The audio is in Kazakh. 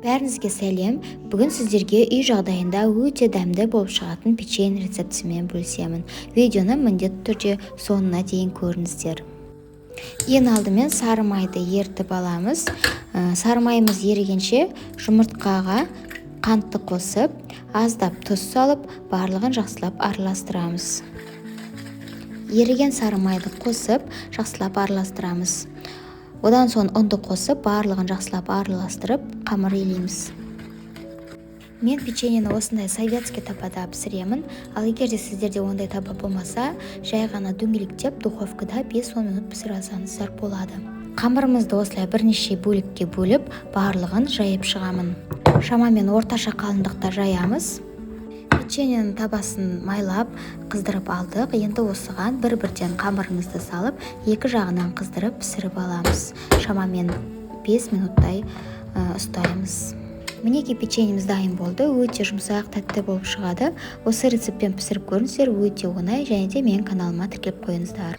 Бәріңізге сәлем. Бүгін сіздерге үй жағдайында өте дәмді болып шығатын печенье рецептісімен бөлісемін. Видеоны міндетті түрде соңына дейін көріңіздер. Ең алдымен сары майды ертіп аламыз. Сары майымыз ерігенше жұмыртқаға қантты қосып, аздап тұз салып, барлығын жақсылап араластырамыз. Еріген сары майды қосып, жақсылап араластырамыз. Одан соң ұнды қосып, барлығын жақсылап араластырып, қамыр илейміз. Мен печеньені осындай советский тапада пісіремін, ал егер де сіздерде ондай таба болмаса, жай ғана дөңгелектеп духовкада 5-10 минут пісіре алсаңыздар болады. Қамырымызды осылай бірнеше бөлікке бөліп, барлығын жайып шығамын. Шамамен орташа қалыңдықта жаямыз. Печеньенің табасын майлап, қыздырып алдық. Енді осыған бір-бірден қамырымызды салып, екі жағынан қыздырып пісіріп аламыз. Шамамен 5 минуттай ұстаймыз. Мінеки печеньеміз дайын болды. Өте жұмсақ, тәтті болып шығады. Осы рецептпен пісіріп көріңіздер, өте оңай, және де менің каналыма тіркеліп қойыңыздар.